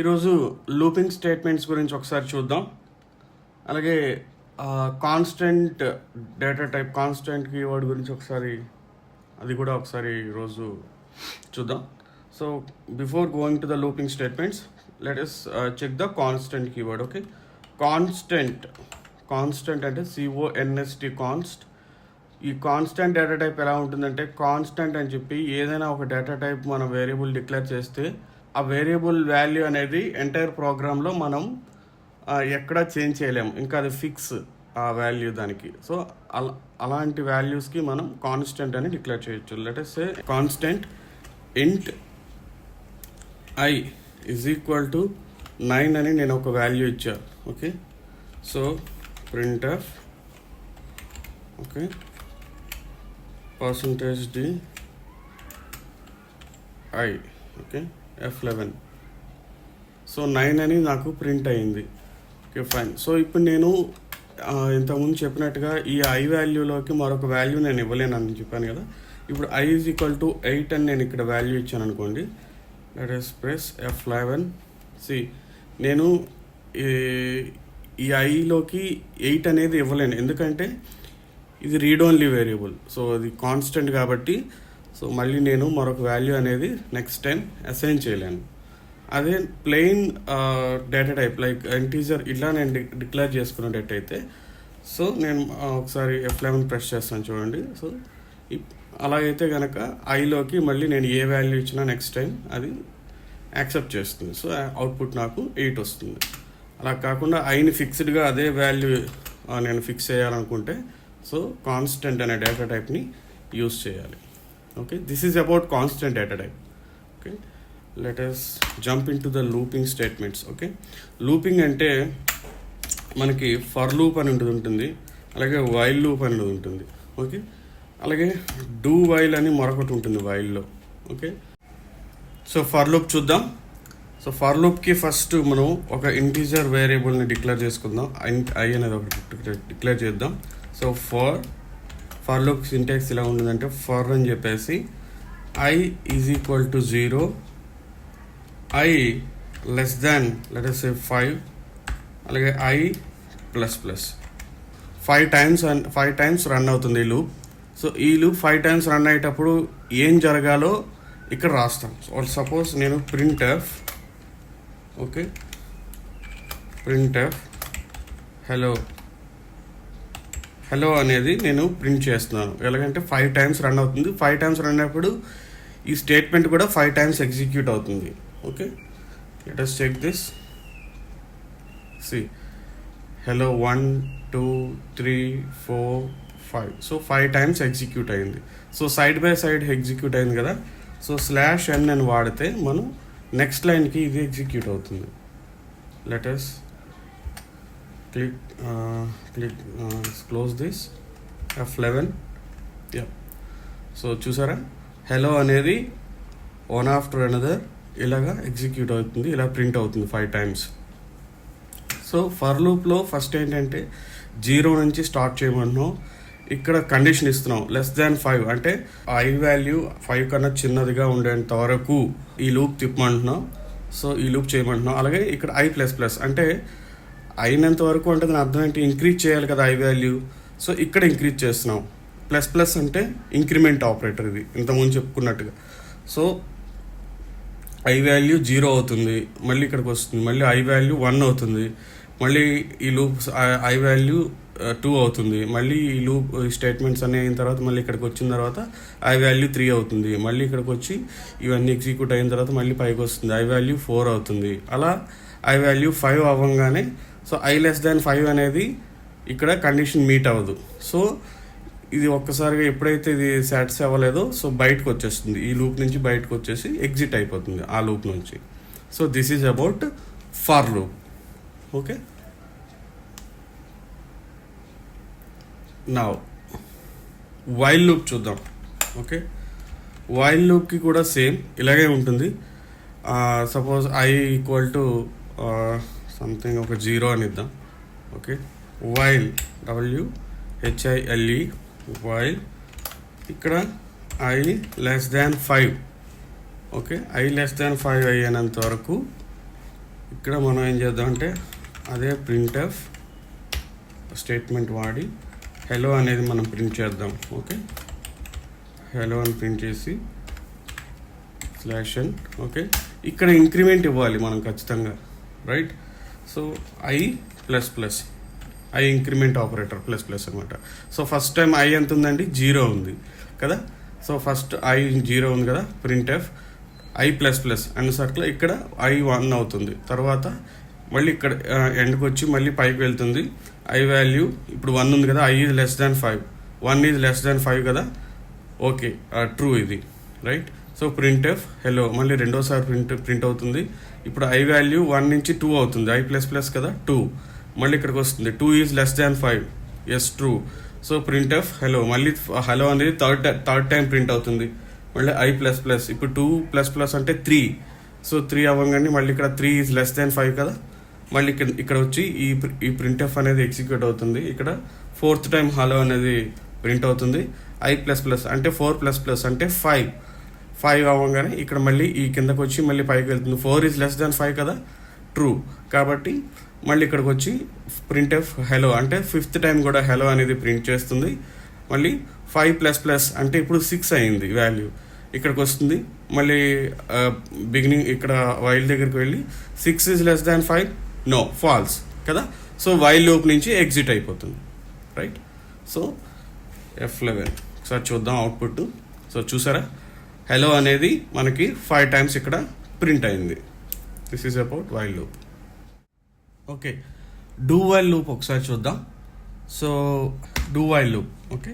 ఈరోజు looping statements గురించి ఒకసారి చూద్దాం. అలాగే constant data type constant keyword గురించి అది కూడా ఒకసారి ఈరోజు చూద్దాం. So before going to the looping statements let us check the constant keyword. Okay, constant అంటే CONST కాన్స్ట్. ఈ కాన్స్టెంట్ డేటా టైప్ ఎలా ఉంటుందంటే, కాన్స్టెంట్ అని చెప్పి ఏదైనా ఒక డేటా టైప్ మనం వేరియబుల్ డిక్లేర్ చేస్తే ఆ వేరియబుల్ వాల్యూ అనేది ఎంటైర్ ప్రోగ్రాంలో మనం ఎక్కడ చేంజ్ చేయలేము, ఇంకా అది ఫిక్స్ ఆ వాల్యూ దానికి. సో అలాంటి వాల్యూస్కి మనం కాన్స్టెంట్ అని డిక్లేర్ చేయొచ్చు. లెట్ us సే కాన్స్టెంట్ ఇంట్ i ఈజ్ ఈక్వల్ టు 9 అని నేను ఒక వాల్యూ ఇచ్చాను. Okay, so printf okay %d i okay F11. So 9 అని నాకు ప్రింట్ అయింది. Okay fine. సో ఇప్పుడు నేను ఇంతకుముందు చెప్పినట్టుగా ఈ i వాల్యూలోకి మరొక వాల్యూ నేను ఇవ్వలేను అని చెప్పాను కదా. ఇప్పుడు i ఈజ్ ఈక్వల్ టు 8 అని నేను ఇక్కడ వాల్యూ ఇచ్చాను అనుకోండి. Let us press F11. నేను ఈ iలోకి 8 అనేది ఇవ్వలేను, ఎందుకంటే ఇది రీడ్ ఓన్లీ వేరియబుల్. సో అది కాన్స్టెంట్ కాబట్టి సో మళ్ళీ నేను మరొక వాల్యూ అనేది నెక్స్ట్ టైం అసైన్ చేయలేను. అదే plain data type like integer ఇట్లా నేను డిక్లేర్ చేసుకునేటట్టయితే సో నేను ఒకసారి F11 ప్రెస్ చేస్తాను చూడండి. సో అలాగైతే కనుక ఐలోకి మళ్ళీ నేను ఏ వాల్యూ ఇచ్చినా నెక్స్ట్ టైం అది యాక్సెప్ట్ చేస్తుంది. సో అవుట్పుట్ నాకు 8 వస్తుంది. అలా కాకుండా ఐని ఫిక్స్డ్గా అదే వాల్యూ నేను ఫిక్స్ చేయాలనుకుంటే సో కాన్స్టెంట్ అనే డేటా టైప్ని యూస్ చేయాలి. Okay, this is about constant data type. Okay, let us jump in to the looping statements. Okay, looping అంటే మనకి ఫర్ లూప్ అని ఉంటుంది, అలాగే వైల్ లూప్ అని ఉంటుంది. ఓకే, అలాగే డూ వైల్ అని మరొకటి ఉంటుంది వైల్లో. ఓకే, సో ఫర్ లూప్ చూద్దాం. సో ఫర్ లూప్కి ఫస్ట్ మనం ఒక ఇంటీజర్ వేరియబుల్ని డిక్లేర్ చేసుకుందాం. ఐ అనేది ఒకటి డిక్లేర్ చేద్దాం. సో ఫర్ లూప్ సింటాక్స్ ఇలా ఉంటుందంటే, ఫర్ అని చెప్పేసి i is equal to 0, i less than let us సే 5, అలాగే i ప్లస్ 5 టైమ్స్ రన్ అవుతుంది ఈ లూప్. సో ఈ లూప్ 5 టైమ్స్ రన్ అయ్యేటప్పుడు ఏం జరగాలో ఇక్కడ రాస్తాం. సపోజ్ నేను printf ఓకే printf హలో అనేది నేను ప్రింట్ చేస్తున్నాను. ఎలాగంటే 5 టైమ్స్ రన్ అవుతుంది. 5 టైమ్స్ రన్ అయినప్పుడు ఈ స్టేట్మెంట్ కూడా 5 టైమ్స్ ఎగ్జిక్యూట్ అవుతుంది. Okay, let us check this. Hello 1 2 3 4 5. So 5 times execute అయింది. So side by side execute అయింది కదా. సో /n అని వాడితే మనం నెక్స్ట్ లైన్కి ఇది ఎగ్జిక్యూట్ అవుతుంది. Let us click close this F11. So చూసారా, హలో అనేది వన్ ఆఫ్టర్ అనదర్ ఇలాగా ఎగ్జిక్యూట్ అవుతుంది, ఇలా ప్రింట్ అవుతుంది 5 టైమ్స్. సో ఫర్ లూప్లో ఫస్ట్ ఏంటంటే 0 నుంచి స్టార్ట్ చేయమంటున్నాం. ఇక్కడ కండిషన్ ఇస్తున్నాం లెస్ దాన్ 5 అంటే ఐ వాల్యూ 5 కన్నా చిన్నదిగా ఉండేంత వరకు ఈ లూప్ తిప్పమంటున్నాం. సో ఈ లూప్ చేయమంటున్నాం. అలాగే ఇక్కడ i++ అంటే అయినంత వరకు అంటే దాని అర్థం ఏంటి, ఇంక్రీజ్ చేయాలి కదా ఐ వాల్యూ. సో ఇక్కడ ఇంక్రీజ్ చేస్తున్నాం. ++ అంటే ఇంక్రిమెంట్ ఆపరేటర్, ఇది ఇంతకుముందు చెప్పుకున్నట్టుగా. సో ఐ వాల్యూ 0 అవుతుంది, మళ్ళీ ఇక్కడికి వస్తుంది, మళ్ళీ ఐ వాల్యూ 1 అవుతుంది, మళ్ళీ ఈ లూప్ ఐ వాల్యూ 2 అవుతుంది, మళ్ళీ ఈ లూప్ స్టేట్మెంట్స్ అన్నీ అయిన తర్వాత మళ్ళీ ఇక్కడికి వచ్చిన తర్వాత ఐ వాల్యూ 3 అవుతుంది, మళ్ళీ ఇక్కడికి వచ్చి ఇవన్నీ ఎగ్జిక్యూట్ అయిన తర్వాత మళ్ళీ పైకి వస్తుంది, ఐ వాల్యూ 4 అవుతుంది. అలా ఐ వాల్యూ 5 అవ్వగానే సో i లెస్ దాన్ 5 అనేది ఇక్కడ కండిషన్ మీట్ అవ్వదు. సో ఇది ఒక్కసారిగా ఎప్పుడైతే ఇది సాటిస్ఫై అవ్వలేదో సో బయటకు వచ్చేస్తుంది, ఈ లూప్ నుంచి బయటకు వచ్చేసి ఎగ్జిట్ అయిపోతుంది ఆ లూప్ నుంచి. So this is about for loop. Okay, now while loop చూద్దాం. ఓకే, వైల్ లూప్కి కూడా సేమ్ ఇలాగే ఉంటుంది. Suppose i equal to something ఒక 0 అని ఇద్దాం. ఓకే, వైల్ WHILE వైల్ ఇక్కడ i less than 5. Okay, i less than 5 అయ్యేంత వరకు ఇక్కడ మనం ఏం చేద్దాం అంటే అదే printf స్టేట్మెంట్ వాడి హలో అనేది మనం ప్రింట్ చేద్దాం. ఓకే, హలో అని ప్రింట్ చేసి /n. ఓకే, ఇక్కడ ఇంక్రిమెంట్ ఇవ్వాలి మనం ఖచ్చితంగా, right? So i increment operator ++ అనమాట. సో ఫస్ట్ టైం i ఎంత ఉందండి, 0 ఉంది కదా. సో ఫస్ట్ i 0 ఉంది కదా, printf i++ అండ్ సర్కిల్ ఇక్కడ i 1 అవుతుంది. తర్వాత మళ్ళీ ఇక్కడ ఎండ్కి వచ్చి మళ్ళీ పైకి వెళ్తుంది. i వాల్యూ ఇప్పుడు 1 ఉంది కదా, i ఈజ్ <5, 1 ఈజ్ <5 కదా. ఓకే, ట్రూ ఇది, రైట్? సో printf హలో మళ్ళీ రెండోసారి ప్రింట్ అవుతుంది. ఇప్పుడు i వాల్యూ 1 నుంచి 2 అవుతుంది, i++ కదా 2. మళ్ళీ ఇక్కడికి వస్తుంది 2 is <5, yes true. So printf hello మళ్ళీ హలో అనేది థర్డ్ టైం ప్రింట్ అవుతుంది. మళ్ళీ i++, ఇప్పుడు 2++ అంటే 3. సో 3 అవ్వగానే మళ్ళీ ఇక్కడ 3 ఈజ్ <5 కదా. మళ్ళీ ఇక్కడ వచ్చి ఈ printf అనేది ఎగ్జిక్యూట్ అవుతుంది. ఇక్కడ 4th టైం హలో అనేది ప్రింట్ అవుతుంది. i++ అంటే 4++ అంటే 5 అవ్వగానే ఇక్కడ మళ్ళీ ఈ కిందకు వచ్చి మళ్ళీ పైకి వెళ్తుంది. 4 ఈజ్ <5 కదా, ట్రూ. కాబట్టి మళ్ళీ ఇక్కడికి వచ్చి printf హలో అంటే 5th టైం కూడా హలో అనేది ప్రింట్ చేస్తుంది. మళ్ళీ 5++ అంటే ఇప్పుడు 6 అయింది వాల్యూ, ఇక్కడికి వస్తుంది. మళ్ళీ బిగినింగ్ ఇక్కడ వైల్ దగ్గరికి వెళ్ళి 6 ఈజ్ <5, నో ఫాల్స్ కదా. సో వైల్ లూప్ నుంచి ఎగ్జిట్ అయిపోతుంది, రైట్? సో F11 ఒకసారి చూద్దాం అవుట్పుట్. సో చూసారా, హలో అనేది మనకి 5 టైమ్స్ ఇక్కడ ప్రింట్ అయింది. This is about while loop. Okay, do while loop ఒకసారి చూద్దాం. So do while loop, okay.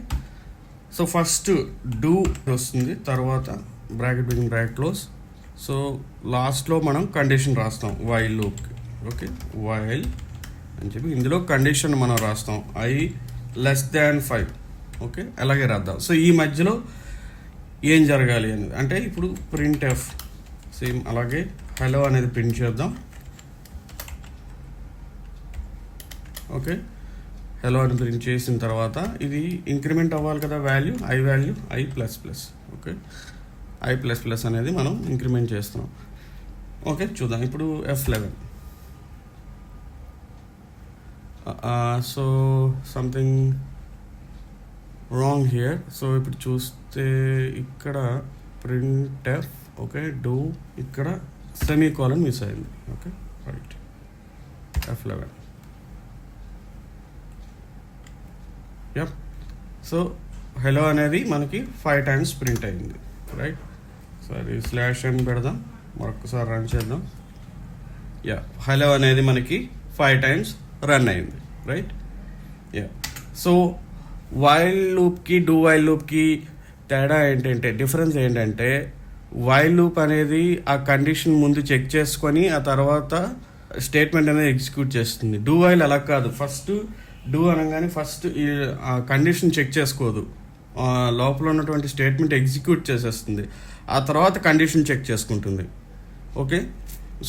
So first do వస్తుంది, తర్వాత bracket begin bracket close. So లాస్ట్లో మనం కండిషన్ రాస్తాం వైల్ లూప్కి. ఓకే, వైల్ అని చెప్పి ఇందులో కండిషన్ మనం రాస్తాం i <5. ఓకే, అలాగే రాద్దాం. సో ఈ మధ్యలో ఏం జరగాలి అనేది అంటే ఇప్పుడు printf సేమ్ అలాగే హలో అనేది ప్రింట్ చేద్దాం. ఓకే, హలో అని ప్రింట్ చేసిన తర్వాత ఇది ఇంక్రిమెంట్ అవ్వాలి కదా వాల్యూ, i++. ఓకే, i++ అనేది మనం ఇంక్రిమెంట్ చేస్తున్నాం. ఓకే, చూద్దాం ఇప్పుడు F11. So something wrong here. So ఇప్పుడు చూస్తే ఇక్కడ printf ఓకే డూ ఇక్కడ సెమీకోలన్ మిస్ అయింది. Okay, right. F11. Yup. So hello అనేది మనకి 5 టైమ్స్ ప్రింట్ అయింది, రైట్? సరే /n పెడదాం, మరొకసారి రన్ చేద్దాం. యా, హలో అనేది మనకి 5 టైమ్స్ రన్ అయింది, రైట్? యా. సో వైల్ లూప్కి డూ వైల్ లూప్కి తేడా ఏంటంటే, డిఫరెన్స్ ఏంటంటే వైల్ లూప్ అనేది ఆ కండిషన్ ముందు చెక్ చేసుకొని ఆ తర్వాత స్టేట్మెంట్ అనేది ఎగ్జిక్యూట్ చేస్తుంది. డూ వైల్ అలా కాదు, ఫస్ట్ డూ అనగానే ఫస్ట్ ఈ కండిషన్ చెక్ చేసుకోదు, లోపల ఉన్నటువంటి స్టేట్మెంట్ ఎగ్జిక్యూట్ చేసేస్తుంది, ఆ తర్వాత కండిషన్ చెక్ చేసుకుంటుంది. Okay,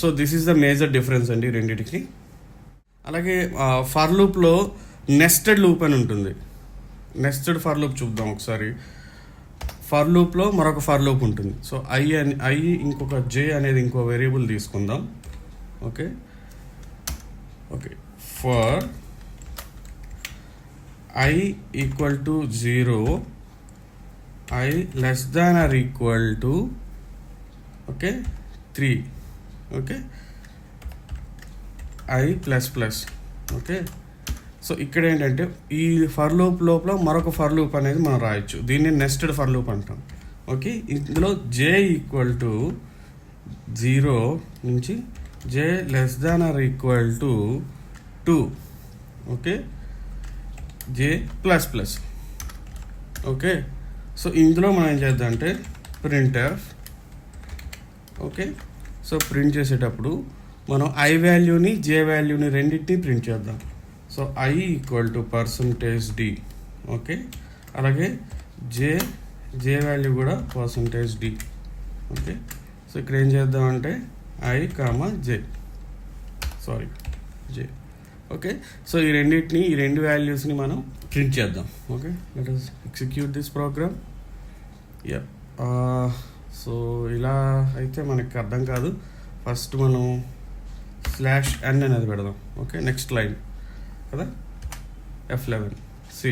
so this is the major difference అండి రెండింటికి. అలాగే ఫర్ లూప్లో నెస్టెడ్ లూప్ అని ఉంటుంది. నెస్టెడ్ ఫర్ లూప్ చూద్దాం ఒకసారి. ఫర్ లూప్లో మరొక ఫర్ లూప్ ఉంటుంది. సో ఐ ఇంకొక జే అనేది ఇంకో వేరియబుల్ తీసుకుందాం. Okay, okay, for i = 0, i <= okay 3, okay i++. Okay, so ఇక్కడ ఏంటంటే ఈ ఫర్ లూప్ లోపల మరొక ఫర్ లూప్ అనేది మనం రాయొచ్చు, దీన్ని నెస్టెడ్ ఫర్ లూప్ అంటాం. ఓకే, ఇందులో j = 0 నుంచి j <= 2, okay j++. Okay, so ఇందులో మనం ఏం చేద్దాం అంటే printf. ఓకే, సో ప్రింట్ చేసేటప్పుడు మనం i వాల్యూని j వాల్యూని రెండింటిని ప్రింట్ చేద్దాం. So i = %d. ఓకే, అలాగే j వాల్యూ కూడా %d. ఓకే, సో ఇక్కడ ఏం చేద్దామంటే i, j. ఓకే, సో ఈ రెండు వాల్యూస్ని మనం ప్రింట్ చేద్దాం. Okay, let us execute this program. Yeah, so ఇలా అయితే మనకి అర్థం కాదు. ఫస్ట్ మనం స్లాష్ ఎన్ అనేది పెడదాం. ఓకే, నెక్స్ట్ లైన్ కదా, F11. See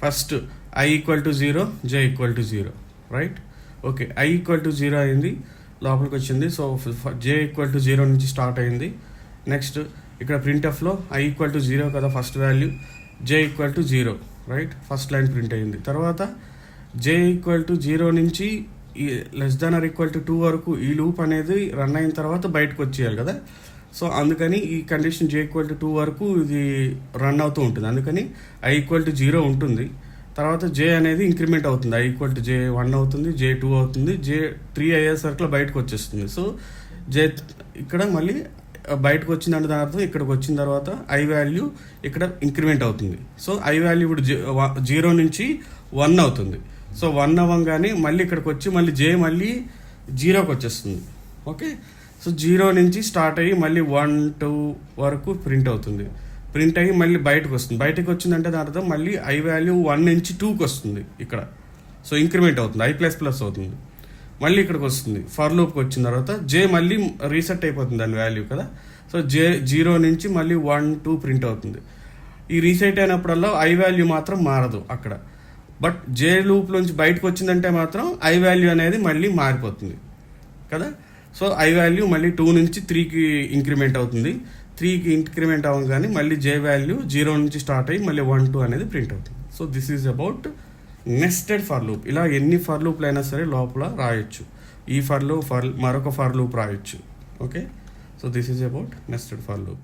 first I equal to 0, J equal to 0, right. Okay, I equal to 0 అయింది, లోపలికి వచ్చింది. సో J ఈక్వల్ టు 0 నుంచి స్టార్ట్ అయింది. నెక్స్ట్ ఇక్కడ ప్రింట్ఎఫ్లో I ఈక్వల్ టు 0 కదా first value, J equal to 0, right, first line print అయింది. తర్వాత J equal to 0 నుంచి ఈ less than or equal to 2 వరకు ఈ లూప్ అనేది రన్ అయిన తర్వాత బయటకు వచ్చేయాలి కదా. సో అందుకని ఈ కండిషన్ J ఈక్వల్ టు 2 వరకు ఇది రన్ అవుతూ ఉంటుంది. అందుకని I ఈక్వల్ టు 0 ఉంటుంది. తర్వాత J అనేది ఇంక్రిమెంట్ అవుతుంది. I ఈక్వల్ టు J1 అవుతుంది, J2 అవుతుంది, J3 అయ్యేసరికి బయటకు వచ్చేస్తుంది. సో J ఇక్కడ మళ్ళీ బయటకు వచ్చిందంటే దాని అర్థం ఇక్కడికి వచ్చిన తర్వాత I వాల్యూ ఇక్కడ ఇంక్రిమెంట్ అవుతుంది. సో I వాల్యూ ఇప్పుడు 0 నుంచి 1 అవుతుంది. సో 1 అవ్వగానే మళ్ళీ ఇక్కడికి వచ్చి మళ్ళీ J మళ్ళీ 0కి వచ్చేస్తుంది. ఓకే, సో 0 నుంచి స్టార్ట్ అయ్యి మళ్ళీ 1, 2 వరకు ప్రింట్ అవుతుంది. ప్రింట్ అయ్యి మళ్ళీ బయటకు వస్తుంది. బయటకు వచ్చిందంటే దాని అర్థం మళ్ళీ I వాల్యూ 1 నుంచి 2కి వస్తుంది ఇక్కడ. సో ఇంక్రిమెంట్ అవుతుంది, I++ అవుతుంది. మళ్ళీ ఇక్కడికి వస్తుంది, ఫర్ లూప్కి వచ్చిన తర్వాత J మళ్ళీ రీసెట్ అయిపోతుంది దాని వాల్యూ కదా. సో J 0 నుంచి మళ్ళీ 1, 2 ప్రింట్ అవుతుంది. ఈ రీసెట్ అయినప్పుడల్లా I వాల్యూ మాత్రం మారదు అక్కడ. బట్ J లూప్ నుంచి బయటకు వచ్చిందంటే మాత్రం I వాల్యూ అనేది మళ్ళీ మారిపోతుంది కదా. సో I వాల్యూ మళ్ళీ 2 నుంచి 3కి ఇంక్రిమెంట్ అవుతుంది. 3కి ఇంక్రిమెంట్ అవ్వగానే మళ్ళీ J వాల్యూ 0 నుంచి స్టార్ట్ అయ్యి మళ్ళీ 1, 2 అనేది ప్రింట్ అవుతుంది. So this is about nested for loop. ఇలా ఎన్ని ఫర్ లూప్లు అయినా సరే లోపల రాయొచ్చు. ఈ మరొక ఫర్ లూప్ రాయొచ్చు. Okay, so this is about nested for loop.